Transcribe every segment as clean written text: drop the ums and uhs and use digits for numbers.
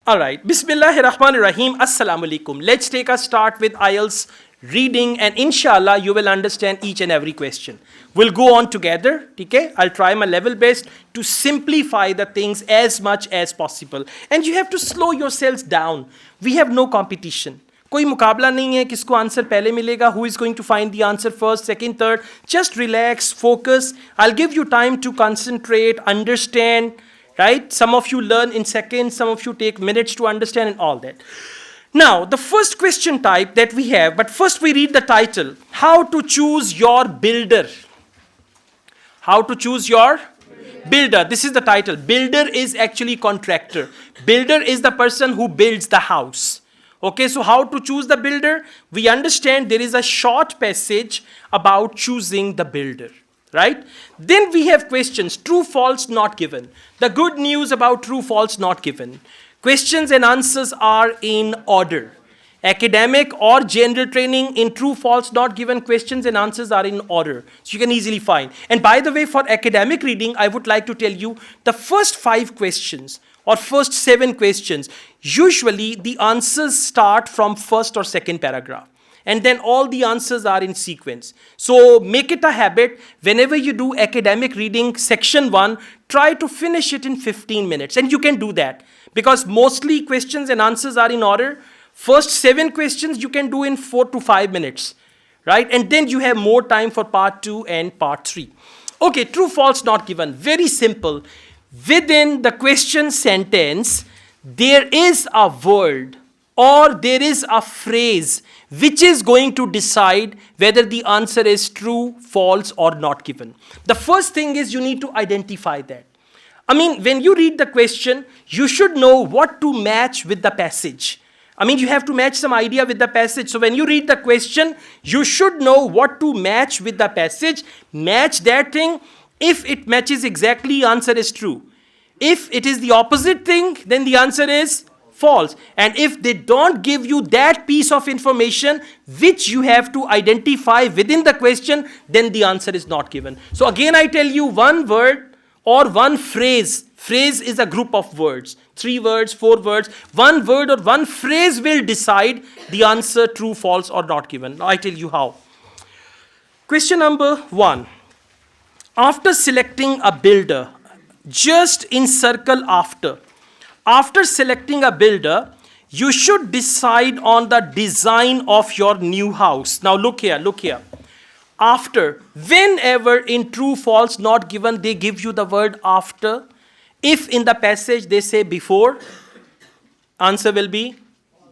All right. Bismillahirrahmanirrahim. Assalamu alaikum. Let's take a start with IELTS reading, and inshallah you will understand each and every question. We'll go on together. Okay? I'll try my level best to simplify the things as much as possible. And you have to slow yourselves down. We have no competition. कोई मुकाबला नहीं है किसको answer पहले मिलेगा, who is going to find the answer first, second, third. Just relax, focus. I'll give you time to concentrate, understand, right? Some of you learn in seconds, some of you take minutes to understand and all that. Now, the first question type that we have, but first we read the title. How to choose your builder. How to choose your builder. This is the title. Builder is actually contractor. Builder is the person who builds the house. Okay, so how to choose the builder? We understand there is a short passage about choosing the builder, right? Then we have questions, true, false, not given. The good news about true, false, not given. Questions and answers are in order. Academic or general training in true, false, not given, questions and answers are in order. So you can easily find. And by the way, for academic reading, I would like to tell you the first 5 questions or first 7 questions, usually the answers start from first or second paragraph. And then all the answers are in sequence. So make it a habit, whenever you do academic reading section 1, try to finish it in 15 minutes. And you can do that because mostly questions and answers are in order. First 7 questions you can do in 4 to 5 minutes, right? And then you have more time for part 2 and part 3. Okay, true, false, not given. Very simple. Within the question sentence, there is a word or there is a phrase which is going to decide whether the answer is true, false, or not given. The first thing is you need to identify that. I mean, when you read the question, you should know what to match with the passage. I mean, you have to match some idea with the passage. So when you read the question, you should know what to match with the passage. Match that thing. If it matches exactly, answer is true. If it is the opposite thing, then the answer is false. And if they don't give you that piece of information which you have to identify within the question, then the answer is not given. So again, I tell you, one word or one phrase. Phrase is a group of words. 3 words, 4 words. One word or one phrase will decide the answer true, false, or not given. Now I tell you how. Question number 1. After selecting a builder, just encircle after. After selecting a builder, you should decide on the design of your new house. Now look here, look here. After, whenever in true, false, not given, they give you the word after. If in the passage they say before, answer will be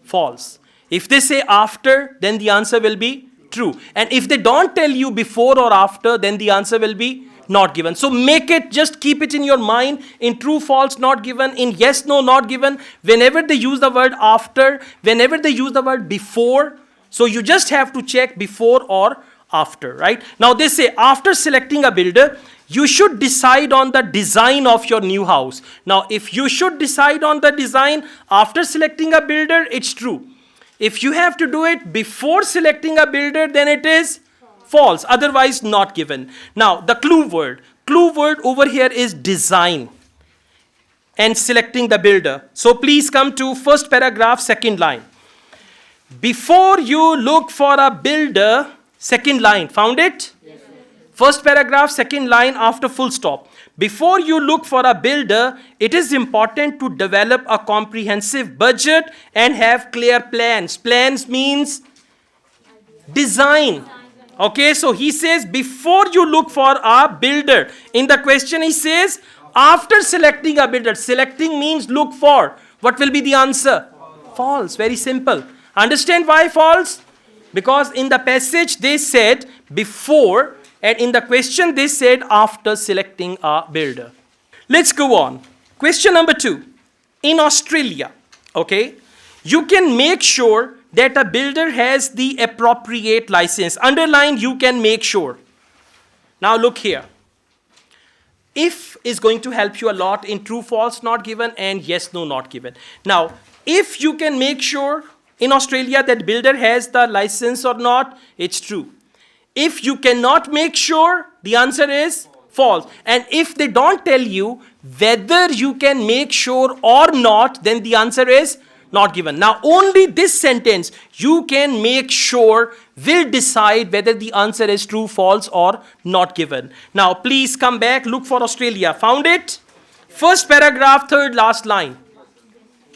false. If they say after, then the answer will be true. And if they don't tell you before or after, then the answer will be not given. So make it, just keep it in your mind in true, false, not given, in yes, no, not given. Whenever they use the word after, whenever they use the word before, so you just have to check before or after, right? Now they say after selecting a builder, you should decide on the design of your new house. Now if you should decide on the design after selecting a builder, it's true. If you have to do it before selecting a builder, then it is false, otherwise not given. Now the clue word over here is design and selecting the builder. So please come to first paragraph, second line. Before you look for a builder, second line, found it? Yes, first paragraph, second line after full stop. Before you look for a builder, it is important to develop a comprehensive budget and have clear plans. Plans means design. Okay, so he says before you look for a builder. In the question he says after selecting a builder. Selecting means look for. What will be the answer? False. Very simple. Understand why false? Because in the passage they said before, and in the question they said after selecting a builder. Let's go on. Question number 2. In Australia, okay, you can make sure that a builder has the appropriate license. Underline, you can make sure. Now look here. If is going to help you a lot in true, false, not given, and yes, no, not given. Now, if you can make sure in Australia that builder has the license or not, it's true. If you cannot make sure, the answer is false. And if they don't tell you whether you can make sure or not, then the answer is not given. Now only this sentence, you can make sure, will decide whether the answer is true, false or not given. Now please come back, look for Australia. Found it? First paragraph, third last line.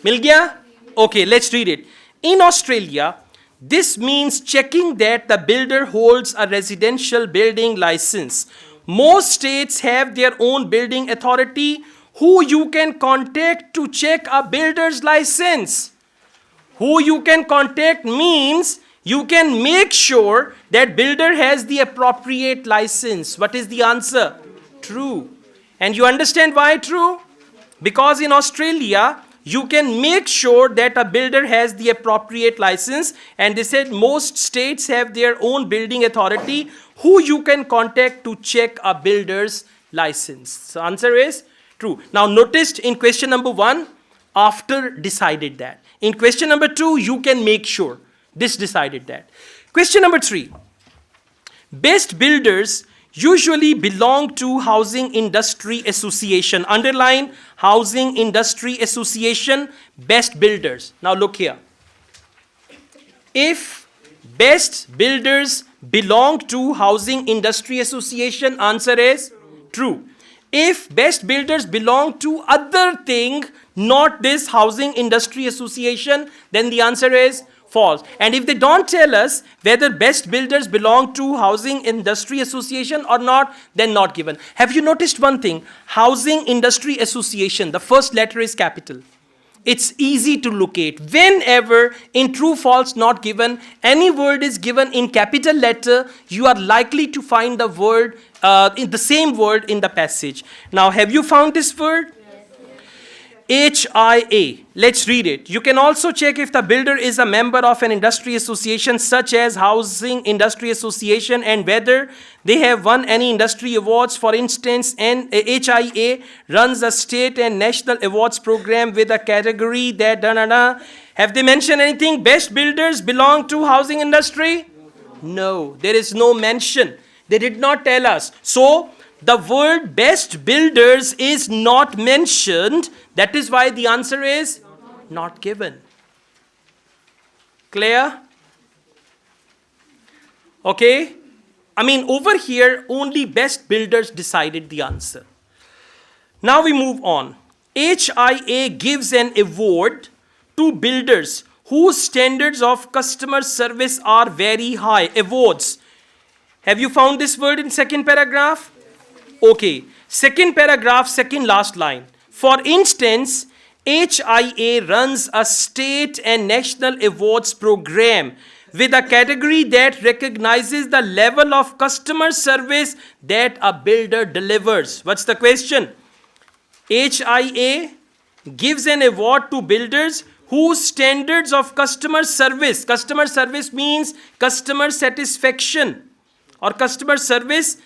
Mil gaya? Okay, let's read it. In Australia, this means checking that the builder holds a residential building license. Most states have their own building authority who you can contact to check a builder's license. Who you can contact means you can make sure that builder has the appropriate license. What is the answer? True. And you understand why true? Because in Australia, you can make sure that a builder has the appropriate license, and they said most states have their own building authority who you can contact to check a builder's license. So answer is true. Now notice in question number 1, after decided that. In question number 2, you can make sure. This decided that. Question number 3. Best builders usually belong to Housing Industry Association. Underline Housing Industry Association, best builders. Now look here. If best builders belong to Housing Industry Association, answer is true. If best builders belong to other thing, not this Housing Industry Association, then the answer is false. And if they don't tell us whether best builders belong to Housing Industry Association or not, then not given. Have you noticed one thing? Housing Industry Association, the first letter is capital. It's easy to locate. Whenever in true, false, not given, any word is given in capital letter, you are likely to find the word, in the same word in the passage. Now, have you found this word? HIA. Let's read it. You can also check if the builder is a member of an industry association such as Housing Industry Association and whether they have won any industry awards. For instance, HIA runs a state and national awards program with a category that Have they mentioned anything? Best builders belong to housing industry? No, there is no mention. They did not tell us. So, the word best builders is not mentioned. That is why the answer is not given. Clear? Okay? I mean, over here, only best builders decided the answer. Now we move on. HIA gives an award to builders whose standards of customer service are very high. Awards. Have you found this word in second paragraph? Okay, second paragraph, second last line. For instance, HIA runs a state and national awards program with a category that recognizes the level of customer service that a builder delivers. What's the question? HIA gives an award to builders whose standards of customer service means customer satisfaction or customer service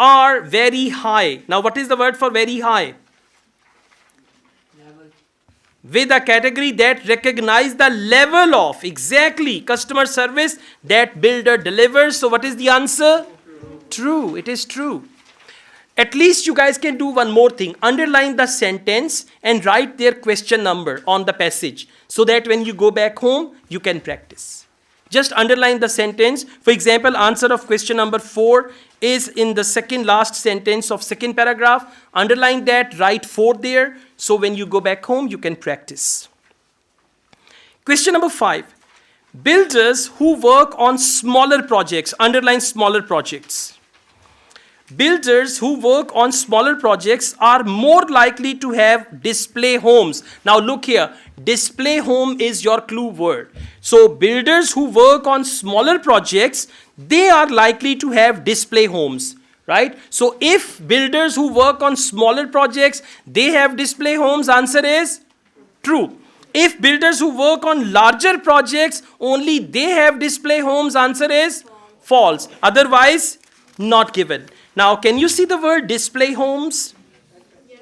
are very high. Now, what is the word for very high? Level. With a category that recognizes the level of, exactly, customer service that builder delivers. So, what is the answer? True. It is true. At least you guys can do one more thing. Underline the sentence and write their question number on the passage so that when you go back home, you can practice. Just underline the sentence. For example, answer of question number 4 is in the second last sentence of second paragraph. Underline that, write 4 there. So when you go back home, you can practice. Question number 5. Builders who work on smaller projects. Underline smaller projects. Builders who work on smaller projects are more likely to have display homes. Now look here, display home is your clue word. So builders who work on smaller projects, they are likely to have display homes, right? So if builders who work on smaller projects, they have display homes, answer is true. If builders who work on larger projects, only they have display homes, answer is false. Otherwise, not given. Now, can you see the word display homes? Yes.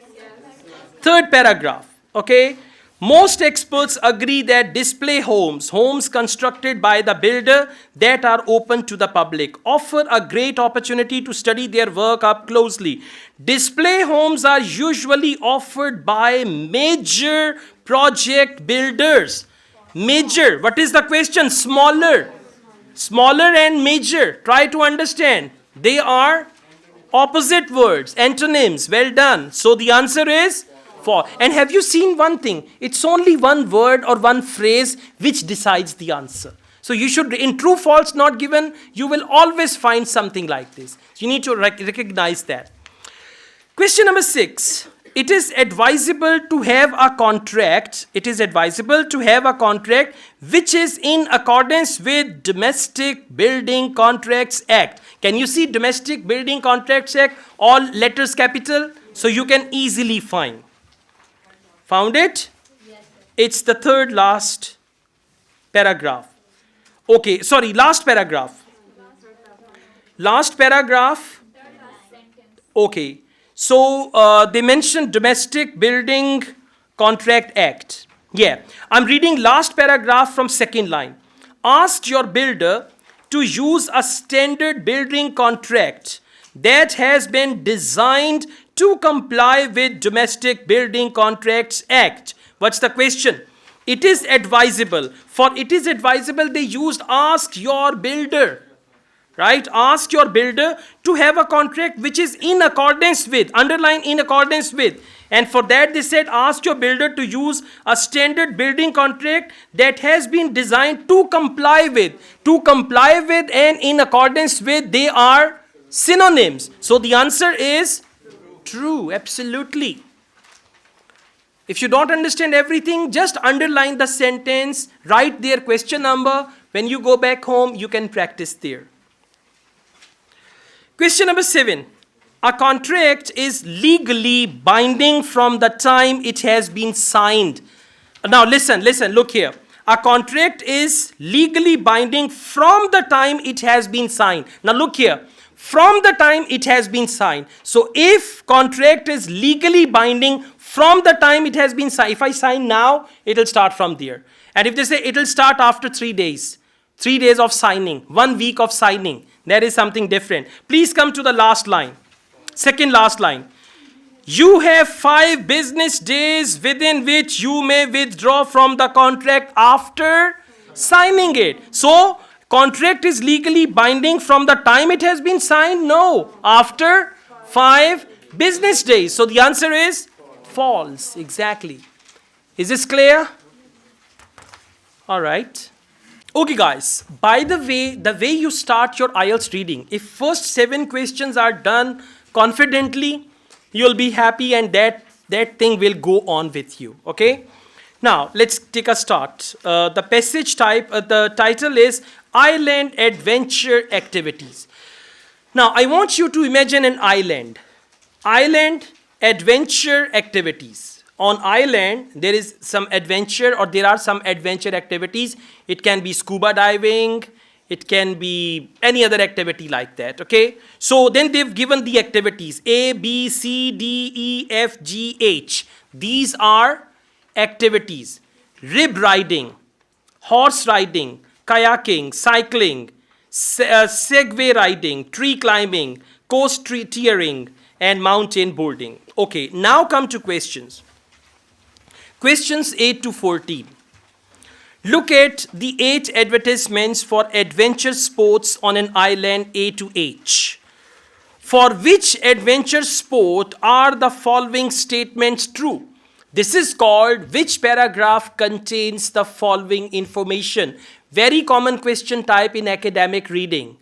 Third paragraph, okay? Most experts agree that display homes, homes constructed by the builder that are open to the public, offer a great opportunity to study their work up closely. Display homes are usually offered by major project builders. Major, what is the question? Smaller. Smaller and major. Try to understand. They are opposite words, antonyms. Well done. So the answer is for. And have you seen one thing? It's only one word or one phrase which decides the answer. So you should, in true, false, not given, you will always find something like this. You need to recognize that. Question number 6. It is advisable to have a contract. It is advisable to have a contract which is in accordance with Domestic Building Contracts Act. Can you see Domestic Building Contracts Act? All letters capital. So you can easily find. Found it? Yes, sir. It's the third last paragraph. Okay, sorry, last paragraph. Last paragraph. Okay. So they mentioned Domestic Building Contract Act. Yeah, I'm reading last paragraph from second line. Ask your builder to use a standard building contract that has been designed to comply with Domestic Building Contracts Act. What's the question? It is advisable. For it is advisable, they used ask your builder. Right? Ask your builder to have a contract which is in accordance with, underline in accordance with. And for that they said ask your builder to use a standard building contract that has been designed to comply with. To comply with and in accordance with, they are synonyms. So the answer is true, absolutely. If you don't understand everything, just underline the sentence, write their question number. When you go back home, you can practice there. Question number 7. A contract is legally binding from the time it has been signed. Now listen, look here. A contract is legally binding from the time it has been signed. Now look here. From the time it has been signed. So if contract is legally binding from the time it has been signed, if I sign now, it will start from there. And if they say it will start after 3 days, 3 days of signing, 1 week of signing, that is something different. Please come to the last line. Second last line. You have 5 business days within which you may withdraw from the contract after signing it. So, contract is legally binding from the time it has been signed? No. After 5 business days. So, the answer is false. Exactly. Is this clear? All right. Okay guys, by the way you start your IELTS reading, if first 7 questions are done confidently, you'll be happy and that thing will go on with you, okay? Now, let's take a start. The passage type, the title is Island Adventure Activities. Now, I want you to imagine an island. Island Adventure Activities. On island, there is some adventure or there are some adventure activities. It can be scuba diving. It can be any other activity like that, okay? So then they've given the activities A, B, C, D, E, F, G, H. These are activities. Rib riding, horse riding, kayaking, cycling, segway riding, tree climbing, coast tiering, and mountain boarding. Okay, now come to questions. Questions 8 to 14. Look at the 8 advertisements for adventure sports on an island A to H. For which adventure sport are the following statements true? This is called which paragraph contains the following information. Very common question type in academic reading.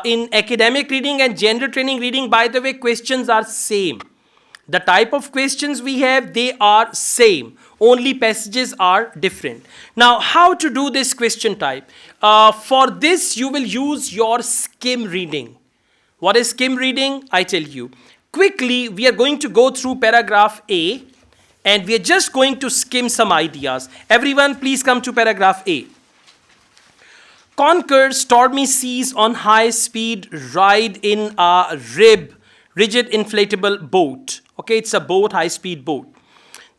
In academic reading and general training reading, by the way, questions are same. The type of questions we have, they are same. Only passages are different. Now, how to do this question type? For this, you will use your skim reading. What is skim reading? I tell you. Quickly, we are going to go through paragraph A and we are just going to skim some ideas. Everyone, please come to paragraph A. Conquer stormy seas on high-speed ride in a rigid inflatable boat. Okay, it's a boat, high-speed boat.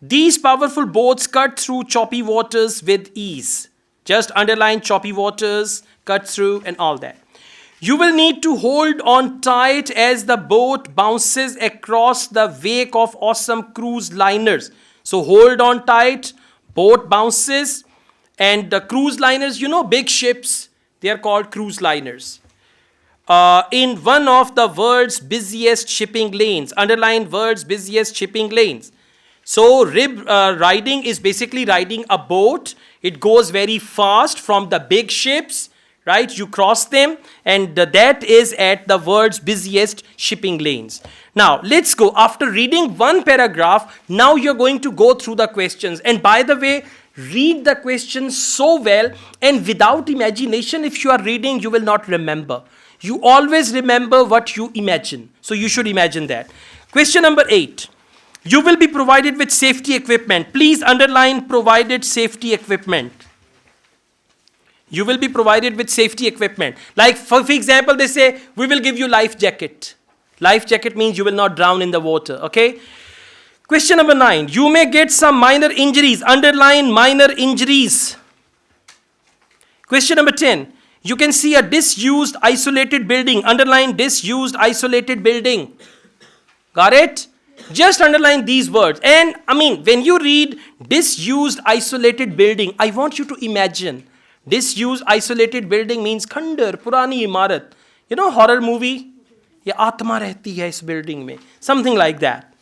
These powerful boats cut through choppy waters with ease. Just underline choppy waters, cut through, and all that. You will need to hold on tight as the boat bounces across the wake of awesome cruise liners. So hold on tight, boat bounces, and the cruise liners, you know, big ships, they are called cruise liners. In one of the world's busiest shipping lanes. Underline world's busiest shipping lanes. So rib riding is basically riding a boat. It goes very fast from the big ships, right? You cross them, and that is at the world's busiest shipping lanes. Now, let's go. After reading one paragraph, now you're going to go through the questions. And by the way, read the questions so well, and without imagination, if you are reading, you will not remember. You always remember what you imagine. So you should imagine that. Question number 8. You will be provided with safety equipment. Please underline provided safety equipment. You will be provided with safety equipment. Like for example, they say, we will give you life jacket. Life jacket means you will not drown in the water, okay? Question number 9. You may get some minor injuries. Underline minor injuries. Question number 10. You can see a disused isolated building. Underline disused isolated building. Got it? Just underline these words. And I mean, when you read disused isolated building, I want you to imagine. Disused isolated building means खंडर, पुरानी इमारत. You know horror movie? ये आत्मा रहती है इस building में. Something like that.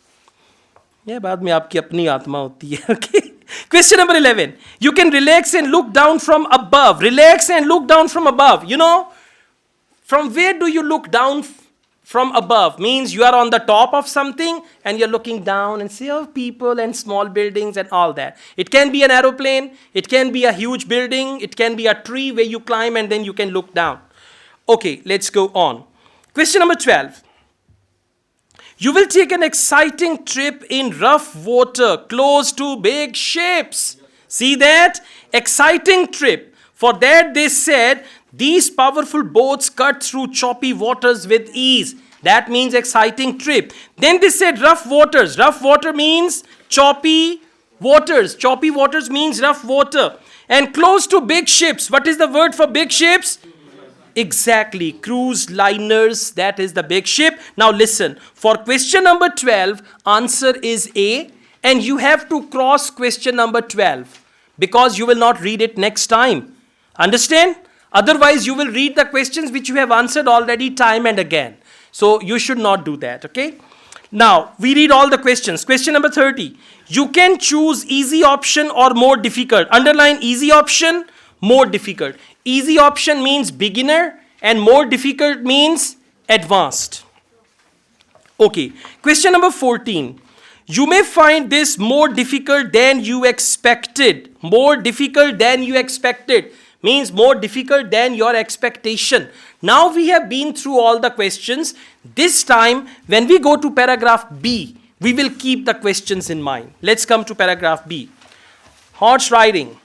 ये बाद में आपकी अपनी आत्मा होती है. Okay. Question number 11. You can relax and look down from above. Relax and look down from above. You know, from where do you look down from above? Means you are on the top of something and you're looking down and see all people and small buildings and all that. It can be an aeroplane. It can be a huge building. It can be a tree where you climb and then you can look down. Okay, let's go on. Question number 12. You will take an exciting trip in rough water close to big ships. See that? Exciting trip. For that they said, these powerful boats cut through choppy waters with ease. That means exciting trip. Then they said rough waters. Rough water means choppy waters. Choppy waters means rough water. And close to big ships. What is the word for big ships? Exactly, cruise liners, that is the big ship. Now listen, for question number 12, answer is A, and you have to cross question number 12 because you will not read it next time. Understand? Otherwise, you will read the questions which you have answered already time and again. So you should not do that, okay? Now, we read all the questions. Question number 30. You can choose easy option or more difficult. Underline easy option, more difficult. Easy option means beginner and more difficult means advanced. Okay, question number 14. You may find this more difficult than you expected. More difficult than you expected means more difficult than your expectation. Now we have been through all the questions. This time when we go to paragraph B, we will keep the questions in mind. Let's come to paragraph B. Horse riding.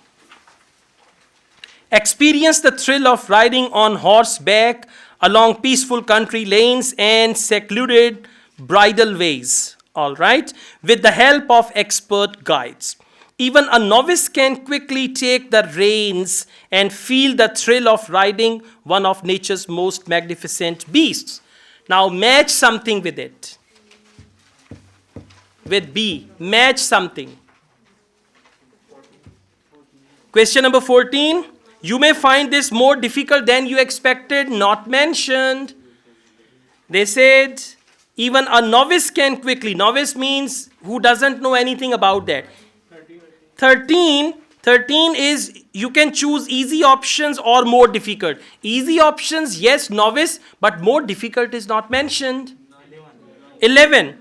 Experience the thrill of riding on horseback along peaceful country lanes and secluded bridle ways, all right, with the help of expert guides. Even a novice can quickly take the reins and feel the thrill of riding one of nature's most magnificent beasts. Now match something with it. With B, match something. Question number 14. You may find this more difficult than you expected, not mentioned. They said, even a novice can quickly. Novice means who doesn't know anything about that. 13 is you can choose easy options or more difficult. Easy options, yes, novice, but more difficult is not mentioned. 11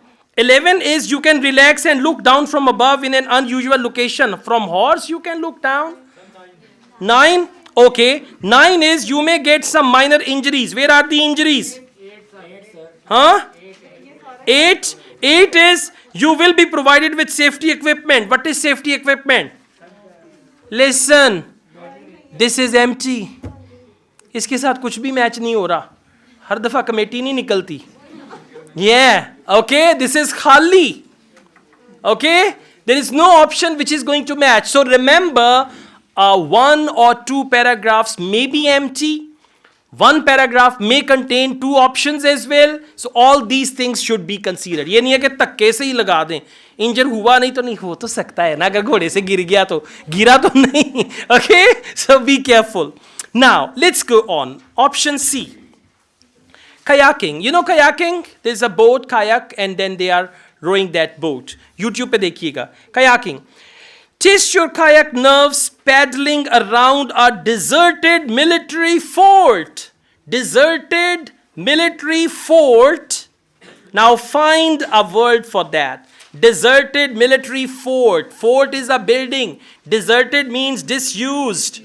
is you can relax and look down from above in an unusual location. From horse you can look down. 9, okay. 9 is you may get some minor injuries. Where are the injuries? 8 is you will be provided with safety equipment. What is safety equipment? Listen, this is empty. इसके साथ कुछ भी match नहीं हो रहा. हर दफा committee नहीं निकलती. Yeah, okay, this is खाली. Okay, There is no option which is going to match. So remember, one or two paragraphs may be empty. One paragraph may contain two options as well. So all these things should be considered. ये नहीं है कि तक्के से ही लगा दें. इंजर हुआ नहीं तो नहीं हो तो सकता है ना, अगर घोड़े से गिर गया तो गिरा तो नहीं. Okay, so be careful. Now let's go on. Option C. Kayaking. You know kayaking? There's a boat, kayak, and then they are rowing that boat. YouTube पे देखिएगा. Kayaking. Test your kayak nerves paddling around a deserted military fort. Deserted military fort. Now find a word for that. Deserted military fort. Fort is a building. Deserted means disused.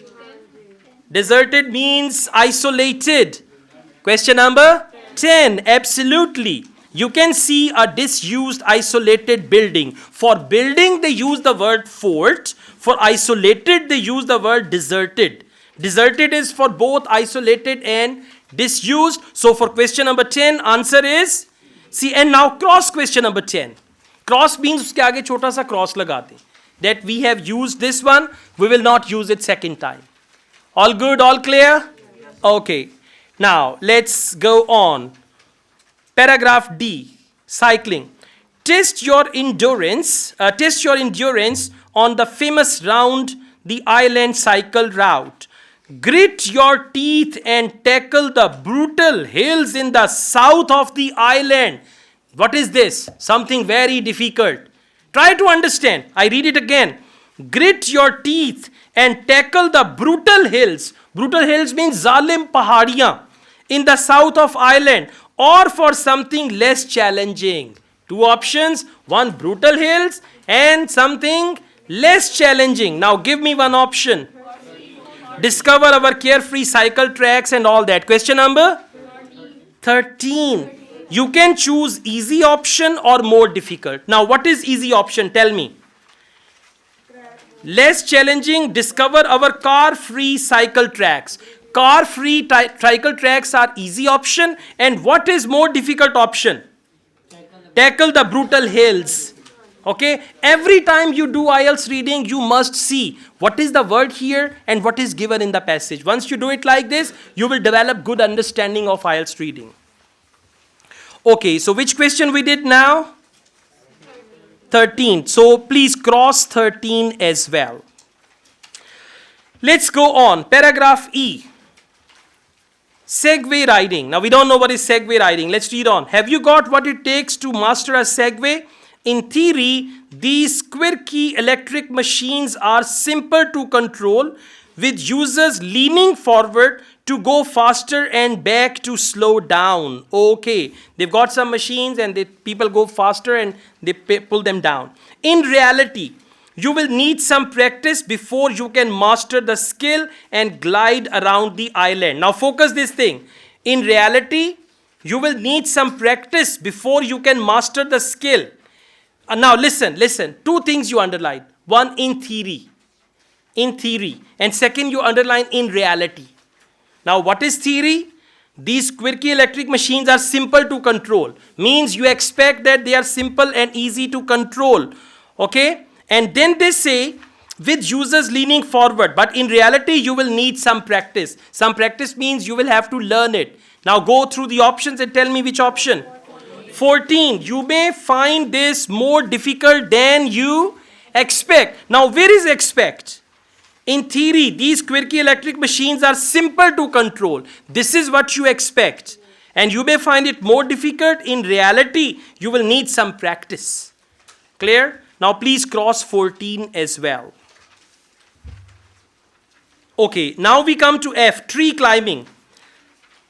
Deserted means isolated. Question number 10. Absolutely. You can see a disused, isolated building. For building, they use the word fort. For isolated, they use the word deserted. Deserted is for both isolated and disused. So for question number 10, answer is C. And now cross question number 10. Cross means uske aage chota sa cross lagate. That we have used this one, we will not use it second time. All good, all clear? Okay. Now let's go on. Paragraph D, cycling. Test your endurance on the famous round the island cycle route. Grit your teeth and tackle the brutal hills in the south of the island. What is this? Something very difficult. Try to understand. I read it again. Grit your teeth and tackle the brutal hills. Brutal hills means zalim pahadiyan in the south of island. Or for something less challenging. Two options, one brutal hills and something less challenging. Now give me one option. Discover our carefree cycle tracks and all that. Question number 13. You can choose easy option or more difficult. Now what is easy option? Tell me. Less challenging, discover our car-free cycle tracks. Car-free cycle tracks are easy option. And what is more difficult option? Tackle the brutal hills. Okay? Every time you do IELTS reading, you must see what is the word here and what is given in the passage. Once you do it like this, you will develop good understanding of IELTS reading. Okay, so which question we did now? 13. So please cross 13 as well. Let's go on. Paragraph E. Segway riding. Now we don't know what is segway riding. Let's read on. Have you got what it takes to master a segway? In theory, these quirky electric machines are simple to control, with users leaning forward to go faster and back to slow down. Okay, they've got some machines and people go faster and they pull them down. In reality, you will need some practice before you can master the skill and glide around the island. Now focus this thing. In reality, you will need some practice before you can master the skill. Now listen. Two things you underline. One, in theory. In theory. And second, you underline in reality. Now what is theory? These quirky electric machines are simple to control. Means you expect that they are simple and easy to control. Okay? And then they say, with users leaning forward. But in reality, you will need some practice. Some practice means you will have to learn it. Now go through the options and tell me which option. 14. You may find this more difficult than you expect. Now where is expect? In theory, these quirky electric machines are simple to control. This is what you expect. And you may find it more difficult. In reality, you will need some practice. Clear? Now please cross 14 as well. Okay, now we come to F, tree climbing.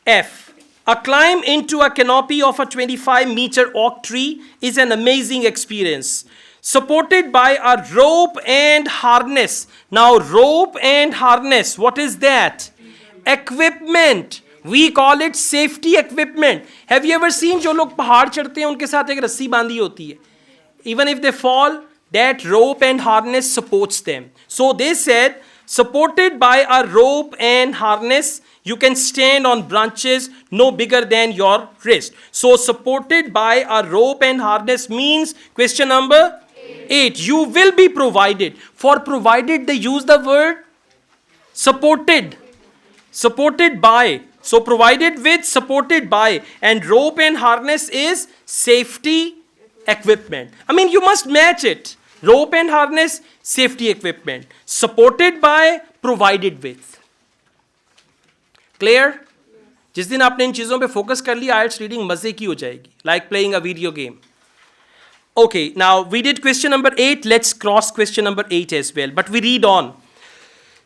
F, a climb into a canopy of a 25-meter oak tree is an amazing experience. Supported by a rope and harness. Now rope and harness, what is that? Equipment. We call it safety equipment. Have you ever seen जो लोग पहाड़ चढ़ते हैं उनके साथ एक रस्सी बांधी होती है? Even if they fall, that rope and harness supports them. So they said, supported by a rope and harness, you can stand on branches no bigger than your wrist. So supported by a rope and harness means question number 8. You will be provided. For provided, they use the word supported. Supported by. So provided with, supported by. And rope and harness is safety equipment. I mean, you must match it. Rope and harness, safety equipment. Supported by, provided with. Clear? जिस दिन आपने इन चीजों पे focus कर लिया, IELTS reading मजे की हो जाएगी. Like playing a video game. Okay, now we did question number 8. Let's cross question number 8 as well. But we read on.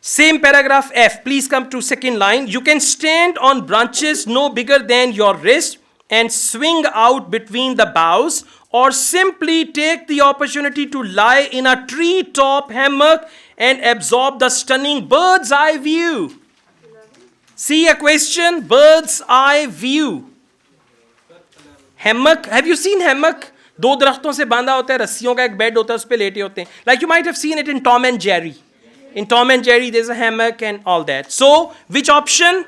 Same paragraph F. Please come to second line. You can stand on branches no bigger than your wrist and swing out between the boughs, or simply take the opportunity to lie in a tree-top hammock and absorb the stunning bird's eye view. See a question, bird's eye view. Hammock, have you seen hammock? दो दरख्तों से बांधा होता है, रस्सियों का एक bed होता है, उस पे लेटे होते हैं. Like you might have seen it in Tom and Jerry. In Tom and Jerry, there's a hammock and all that. So, which option?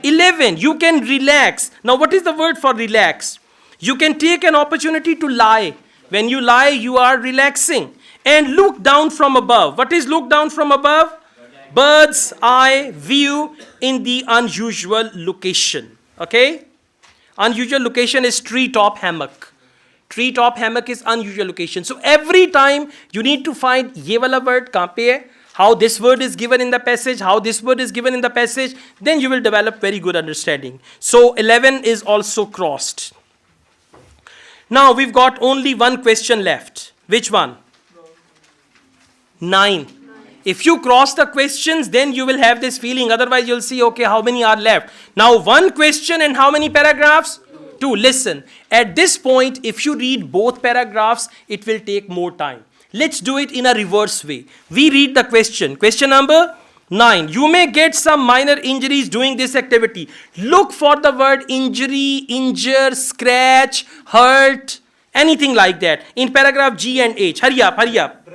11. You can relax. Now, what is the word for relax? You can take an opportunity to lie. When you lie, you are relaxing. And look down from above. What is look down from above? Bird's eye view in the unusual location. Okay? Unusual location is tree-top hammock. Tree-top hammock is unusual location. So every time you need to find ये वाला word कहाँ पे है, how this word is given in the passage, how this word is given in the passage, then you will develop very good understanding. So 11 is also crossed. Now we've got only one question left. Which one? 9. If you cross the questions, then you will have this feeling. Otherwise, you'll see, okay, how many are left? Now, one question and how many paragraphs? 2. Listen, at this point, if you read both paragraphs, it will take more time. Let's do it in a reverse way. We read the question. Question number 9. You may get some minor injuries doing this activity. Look for the word injury, injure, scratch, hurt, anything like that. In paragraph G and H. Hurry up, hurry up.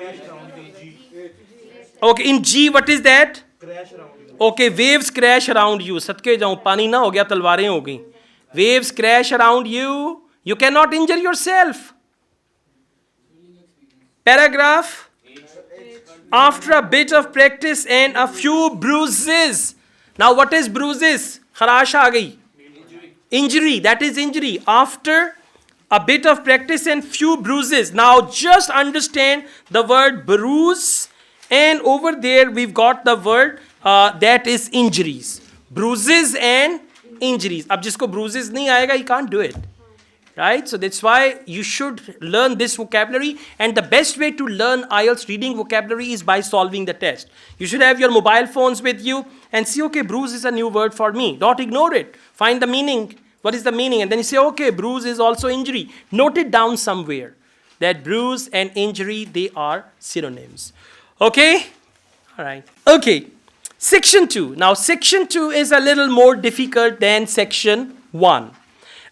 Okay, in G, what is that? Okay, waves crash around you. Sadke jaun, pani na ho gaya, talwarein ho gayi. Waves crash around you. You cannot injure yourself. Paragraph. After a bit of practice and a few bruises. Now, what is bruises? Kharash aa gayi. Injury, that is injury. After a bit of practice and few bruises. Now, just understand the word bruise. And over there, we've got the word that is injuries. Bruises and injuries. Ab jisko bruises nahi aayega, he can't do it. Right? So that's why you should learn this vocabulary. And the best way to learn IELTS reading vocabulary is by solving the test. You should have your mobile phones with you and see, okay, bruise is a new word for me. Don't ignore it. Find the meaning. What is the meaning? And then you say, okay, bruise is also injury. Note it down somewhere. That bruise and injury, they are synonyms. Okay? All right. Okay. Section 2. Now, section 2 is a little more difficult than section 1.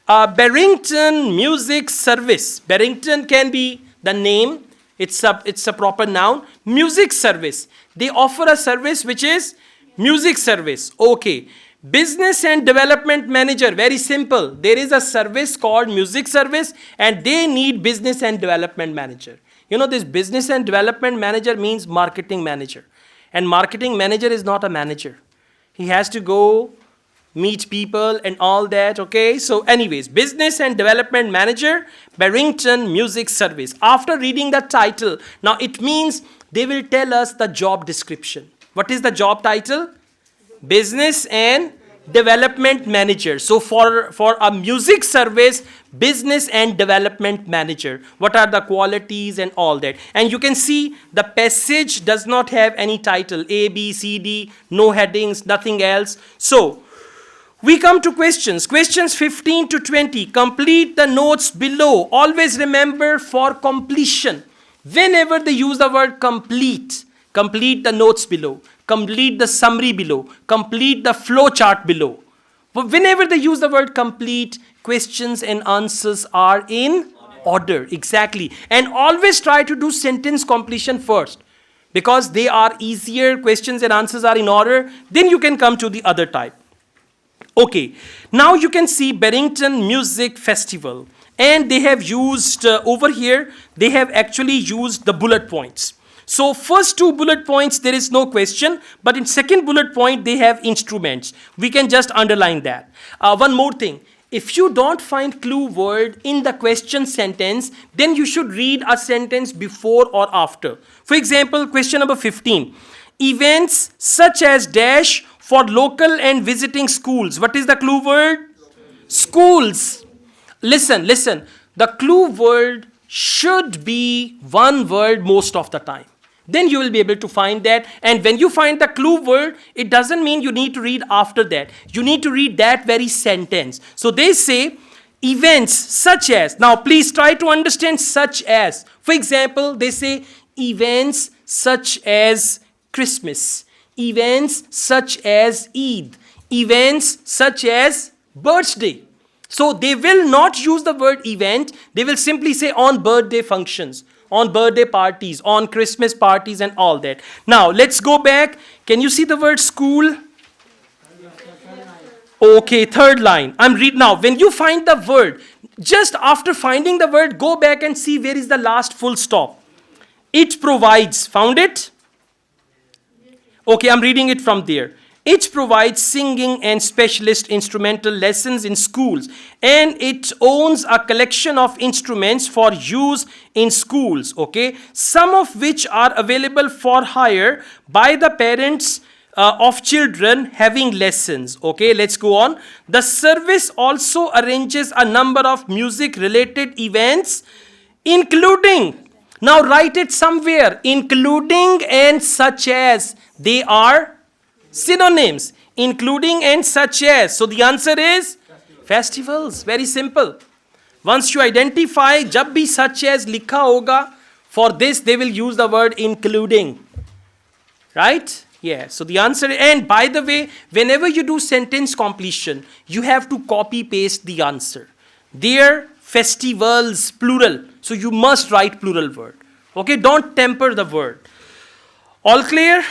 Barrington Music Service. Barrington can be the name. It's a proper noun. Music service. They offer a service which is music service. Okay. Business and Development Manager. Very simple. There is a service called music service and they need business and development manager. You know, this business and development manager means marketing manager. And marketing manager is not a manager. He has to go meet people and all that, okay? So anyways, business and development manager, Barrington Music Service. After reading the title, now it means they will tell us the job description. What is the job title? Business and Development Manager. So for a music service, business and development manager, what are the qualities and all that? And you can see the passage does not have any title, A, B, C, D, no headings, nothing else. So we come to questions. Questions 15 to 20. Complete the notes below. Always remember for completion. Whenever they use the word complete, complete the notes below. Complete the summary below. Complete the flow chart below. But whenever they use the word complete, questions and answers are in order. Exactly. And always try to do sentence completion first. Because they are easier, questions and answers are in order. Then you can come to the other type. Okay. Now you can see Barrington Music Festival. And they have used, over here, they have actually used the bullet points. So first two bullet points, there is no question. But in second bullet point, they have instruments. We can just underline that. One more thing. If you don't find clue word in the question sentence, then you should read a sentence before or after. For example, question number 15. Events such as dash for local and visiting schools. What is the clue word? Schools. Listen. The clue word should be one word most of the time. Then you will be able to find that. And when you find the clue word, it doesn't mean you need to read after that. You need to read that very sentence. So they say events such as. Now please try to understand such as. For example, they say events such as Christmas. Events such as Eid. Events such as birthday. So they will not use the word event. They will simply say on birthday functions, on birthday parties, on Christmas parties and all that. Now, let's go back. Can you see the word school? Okay, third line. I'm reading now. When you find the word, just after finding the word, go back and see where is the last full stop. It provides. Found it? Okay, I'm reading it from there. It provides singing and specialist instrumental lessons in schools, and it owns a collection of instruments for use in schools, okay, some of which are available for hire by the parents of children having lessons. Okay, let's go on. The service also arranges a number of music related events, including, now write it somewhere, including and such as. They are synonyms, including and such as. So the answer is festivals. Very simple. Once you identify, jab bhi such as likha hoga, for this they will use the word including. Right? Yeah. So the answer, and by the way, whenever you do sentence completion, you have to copy paste the answer. Their festivals, plural. So you must write plural word. Okay, don't temper the word. All clear?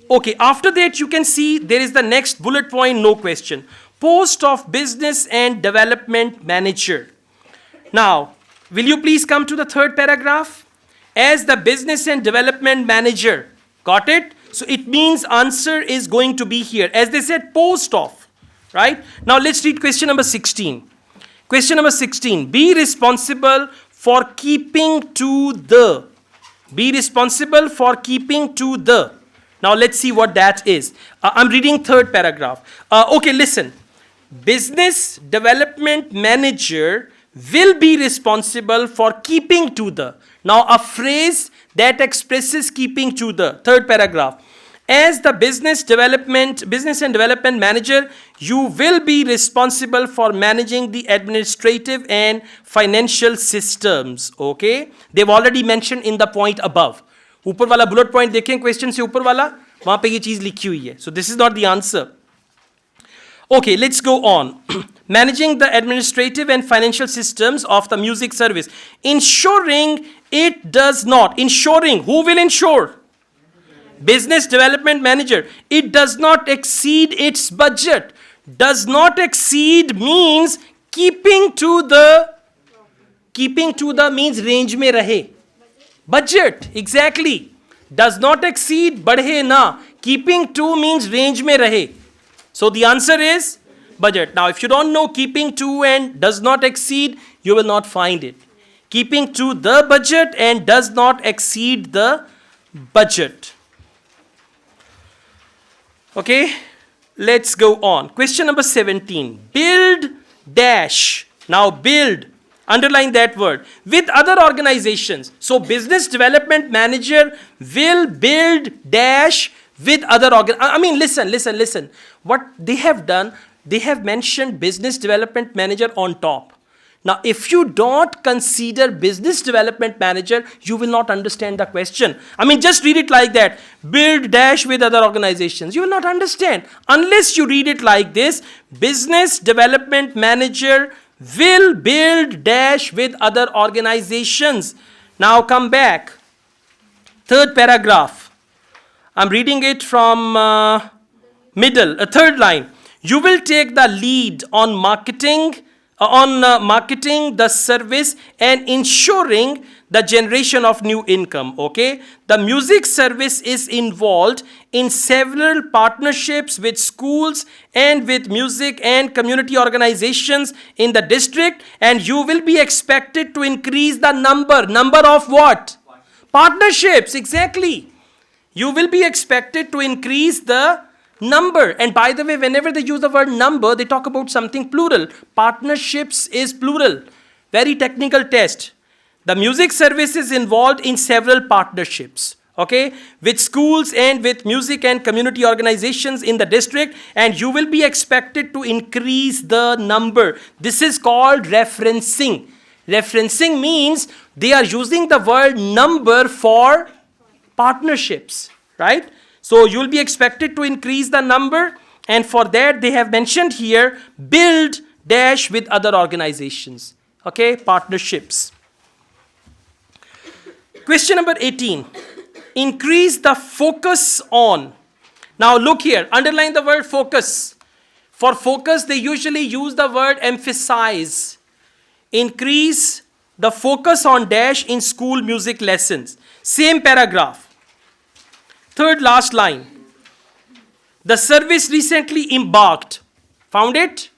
Okay, after that you can see there is the next bullet point, no question. Post of Business and Development Manager. Now, will you please come to the third paragraph? As the Business and Development Manager. Got it? So it means answer is going to be here. As they said, post of. Right? Now let's read question number 16. Question number 16. Be responsible for keeping to the. Be responsible for keeping to the. Now let's see what that is. I'm reading third paragraph. Okay, listen. Business Development Manager will be responsible for keeping to the. Now a phrase that expresses keeping to the. Third paragraph. As the Business and Development Manager, you will be responsible for managing the administrative and financial systems. Okay? They've already mentioned in the point above. ऊपर वाला bullet point देखें question से ऊपर वाला, वहां पे ये चीज लिखी हुई है. So this is not the answer. Okay, let's go on. Managing the administrative and financial systems of the music service. Ensuring it does not. Ensuring. Who will ensure? Business Development Manager. It does not exceed its budget. Does not exceed means keeping to the. Keeping to the means range में रहे. Budget, exactly. Does not exceed, बढ़े ना. Keeping to means range में रहे. So the answer is budget. Now if you don't know keeping to and does not exceed, you will not find it. Keeping to the budget and does not exceed the budget. Okay, let's go on. Question number 17. Build dash. Now build. Underline that word. With other organizations. So Business Development Manager will build dash with other listen. What they have done, they have mentioned Business Development Manager on top. Now, if you don't consider Business Development Manager, you will not understand the question. Just read it like that. Build dash with other organizations. You will not understand. Unless you read it like this. Business Development Manager will build dash with other organizations. Now come back. Third paragraph. I'm reading it from middle, third line. You will take the lead on marketing marketing the service and ensuring the generation of new income. Okay, the music service is involved in several partnerships with schools and with music and community organizations in the district, and you will be expected to increase the number of what? Partnerships. Exactly, you will be expected to increase the number. And by the way, whenever they use the word number, they talk about something plural. Partnerships is plural. Very technical test. The music service is involved in several partnerships, okay, with schools and with music and community organizations in the district, and you will be expected to increase the number. This is called referencing. Referencing means they are using the word number for partnerships, right? So you will be expected to increase the number, and for that they have mentioned here build dash with other organizations, okay, partnerships. Question number 18. Increase the focus on. Now look here, underline the word focus. For focus, they usually use the word emphasize. Increase the focus on dash in school music lessons. Same paragraph. Third last line. The service recently embarked. Found it?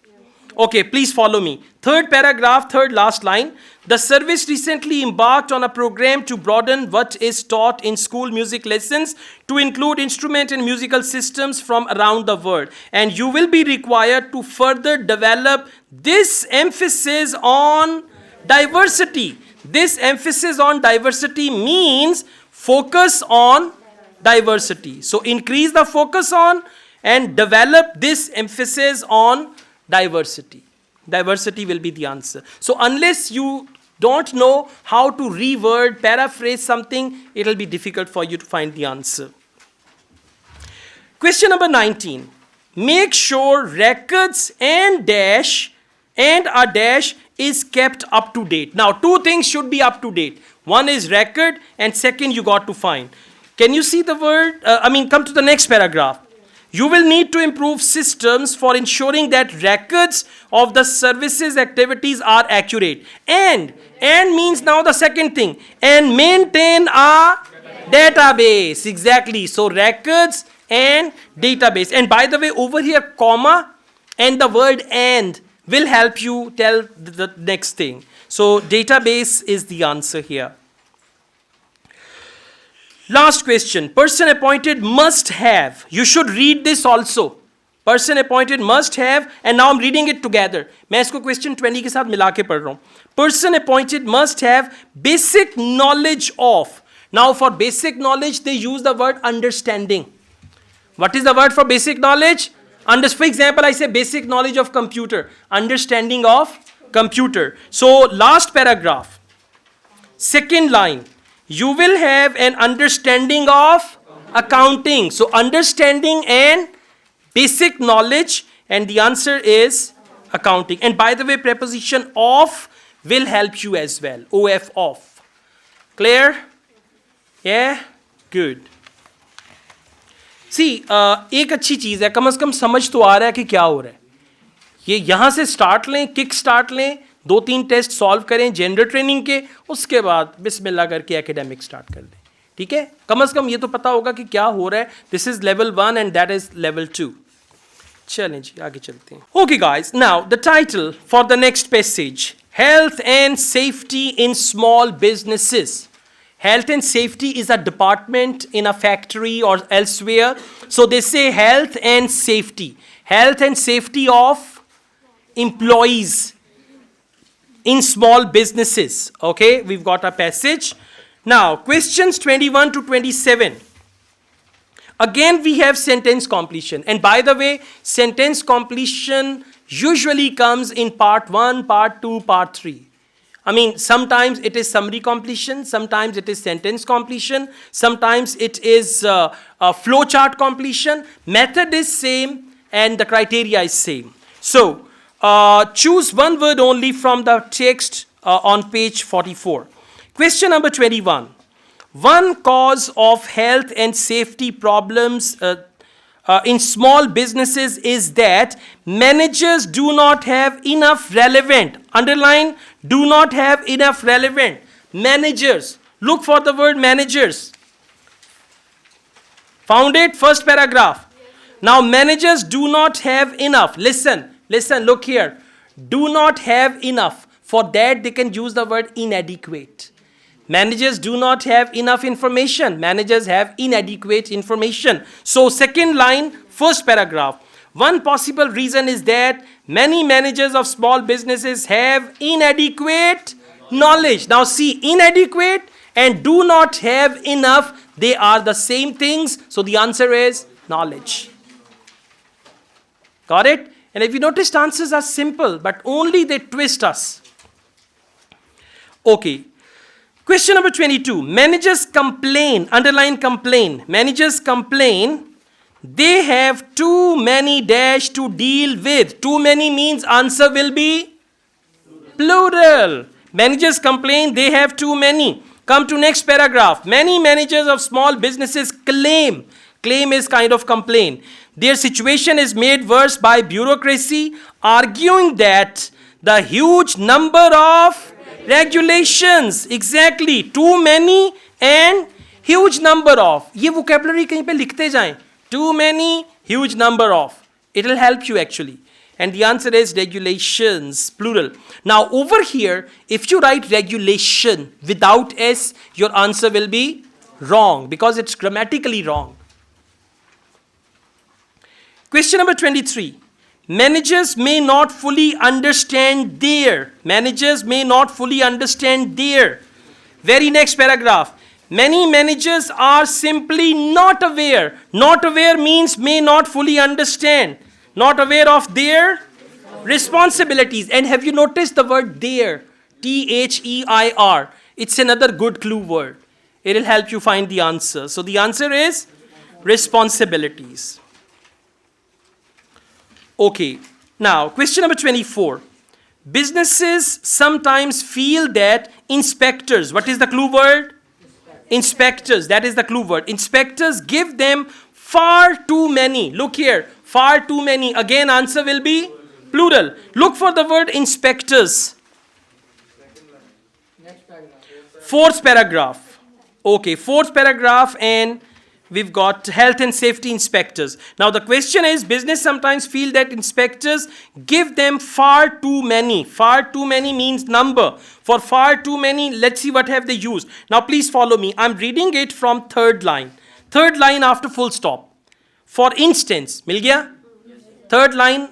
Okay, please follow me. Third paragraph, third last line. The service recently embarked on a program to broaden what is taught in school music lessons to include instrument and musical systems from around the world. And you will be required to further develop this emphasis on diversity. This emphasis on diversity means focus on diversity. So increase the focus on and develop this emphasis on diversity. Diversity will be the answer. So unless you don't know how to reword, paraphrase something, it will be difficult for you to find the answer. Question number 19. Make sure records and dash and a dash is kept up to date. Now, two things should be up to date. One is record and second you got to find. Can you see the word? Come to the next paragraph. You will need to improve systems for ensuring that records of the services activities are accurate. And means now the second thing. And maintain a database. Exactly. So records and database. And by the way, over here, comma and the word and will help you tell the next thing. So database is the answer here. Last question. Person appointed must have. You should read this also. Person appointed must have, and now I'm reading it together. मैं इसको question 20 के साथ मिला के पढ़ रहा हूँ. Person appointed must have basic knowledge of. Now for basic knowledge they use the word understanding. What is the word for basic knowledge? For example, I say basic knowledge of computer. Understanding of computer. So last paragraph. Second line. You will have an understanding of accounting. So understanding and basic knowledge, and the answer is accounting. And by the way, preposition of will help you as well. OF off. Clear? Yeah? Good. See, एक अच्छी चीज़ है, कम से कम समझ तो आ रहा है कि क्या हो रहा है. ये यहाँ से स्टार्ट लें, किक स्टार्ट लें, 2-3 टेस्ट सॉल्व करें जनरल ट्रेनिंग के, उसके बाद बिस्मिल्लाह करके एकेडमिक स्टार्ट कर दें. ठीक है, कम से कम ये तो पता होगा कि क्या हो रहा है. This is level 1 and that is level 2. चलें जी, आगे चलते हैं. Okay guys, now the title for the next passage, health and safety in small businesses. Health and safety is a department in a factory or elsewhere. So they say health and safety. Health and safety of employees in small businesses. Okay, we've got a passage. Now, questions 21 to 27. Again, we have sentence completion. And by the way, sentence completion usually comes in part 1, part 2, part 3. Sometimes it is summary completion, sometimes it is sentence completion, sometimes it is a flowchart completion. Method is same and the criteria is same. So, choose one word only from the text on page 44. Question number 21. One cause of health and safety problems in small businesses is that managers do not have enough relevant, underline, do not have enough relevant. Managers, look for the word managers. Found it? First paragraph. Now managers do not have enough. Listen, look here. Do not have enough. For that they can use the word inadequate. Managers do not have enough information. Managers have inadequate information. So second line, first paragraph. One possible reason is that many managers of small businesses have inadequate knowledge. Now see, inadequate and do not have enough, they are the same things. So the answer is knowledge. Got it? And if you noticed, answers are simple, but only they twist us. Okay. Question number 22. Managers complain, underline complain. Managers complain they have too many dash to deal with. Too many means answer will be plural. Managers complain they have too many. Come to next paragraph. Many managers of small businesses claim. Claim is kind of complain. Their situation is made worse by bureaucracy, arguing that the huge number of regulations, exactly, too many and huge number of. ये vocabulary कहीं पे लिखते जाएं. Too many, huge number of. It will help you actually. And the answer is regulations, plural. Now over here, if you write regulation without S, your answer will be wrong because it's grammatically wrong. Question number 23. Managers may not fully understand their. Managers may not fully understand their. Very next paragraph. Many managers are simply not aware. Not aware means may not fully understand. Not aware of their responsibilities. And have you noticed the word their? T-H-E-I-R. It's another good clue word. It will help you find the answer. So the answer is responsibilities. Okay, now question number 24. Businesses sometimes feel that inspectors, what is the clue word? Inspectors, that is the clue word. Inspectors give them far too many. Look here, far too many. Again, answer will be plural. Look for the word inspectors. Fourth paragraph. Okay, fourth paragraph and we've got health and safety inspectors. Now the question is, business sometimes feel that inspectors give them far too many. Far too many means number. For far too many, let's see what have they used. Now please follow me. I'm reading it from third line. Third line after full stop. For instance, mil gaya? Third line,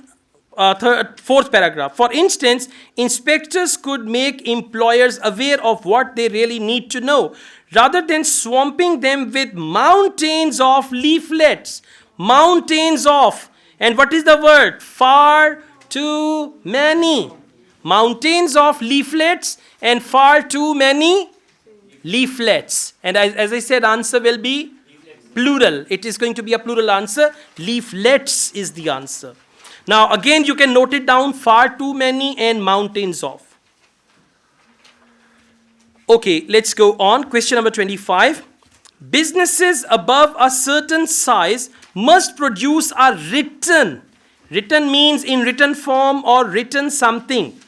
fourth paragraph. For instance, inspectors could make employers aware of what they really need to know, rather than swamping them with mountains of leaflets. Mountains of. And what is the word? Far too many. Mountains of leaflets and far too many leaflets. And as I said, answer will be plural. It is going to be a plural answer. Leaflets is the answer. Now again you can note it down, far too many and mountains of. Okay, let's go on. Question number 25. Businesses above a certain size must produce a written. Written means in written form or written something.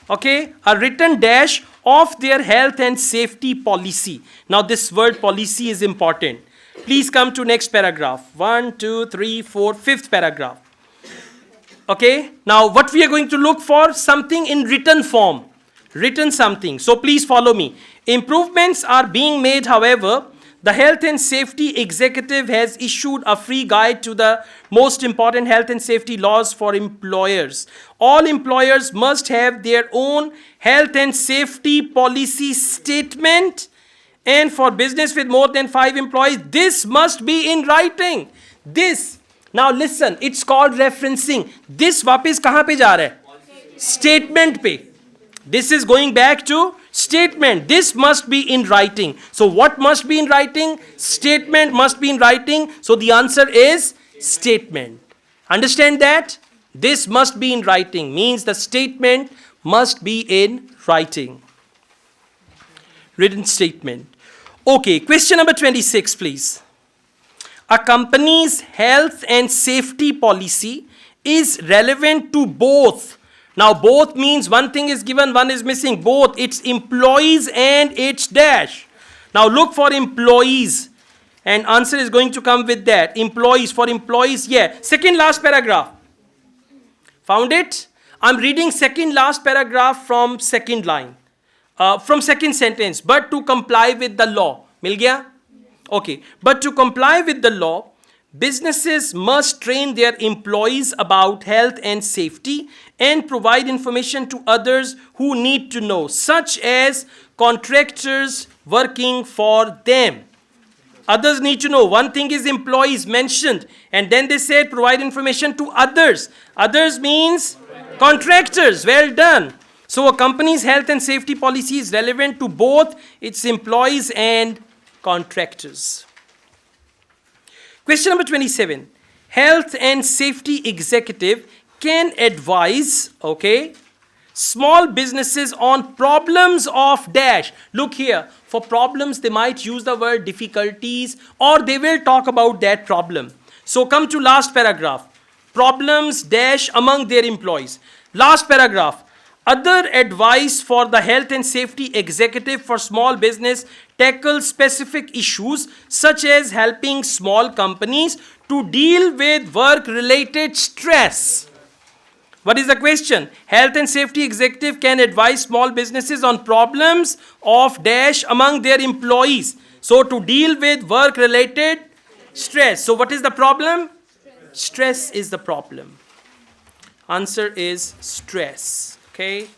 Okay, a written dash of their health and safety policy. Now this word policy is important. Please come to next paragraph. 1, 2, 3, 4, fifth paragraph. Okay, now what we are going to look for? Something in written form. Written something. So please follow me. Improvements are being made, however. The Health and Safety Executive has issued a free guide to the most important health and safety laws for employers. All employers must have their own health and safety policy statement. And for business with more than 5 employees, this must be in writing. This. Now listen, it's called referencing. This वापस कहाँ पे जा रहा है? Statement पे. This is going back to statement. This must be in writing. So what must be in writing? Statement must be in writing. So the answer is statement. Understand that? This must be in writing means the statement must be in writing. Written statement. Okay, question number 26, please. A company's health and safety policy is relevant to both. Now both means one thing is given, one is missing. Both, its employees and its dash. Now look for employees. And answer is going to come with that. Employees, for employees, yeah. Second last paragraph. Found it? I'm reading second last paragraph from second line. From second sentence. But to comply with the law. Mil gaya? Okay. But to comply with the law, businesses must train their employees about health and safety and provide information to others who need to know, such as contractors working for them. Others need to know. One thing is employees mentioned, and then they said provide information to others. Others means contractors. Well done. So a company's health and safety policy is relevant to both its employees and contractors. Question number 27. Health and safety executive can advise, okay, small businesses on problems of dash. Look here, for problems they might use the word difficulties or they will talk about that problem. So come to last paragraph. Problems dash among their employees. Last paragraph. Other advice for the health and safety executive for small business tackles specific issues such as helping small companies to deal with work-related stress. What is the question? Health and safety executive can advise small businesses on problems of dash among their employees. So to deal with work-related stress. So what is the problem? Stress is the problem. Answer is stress. Okay.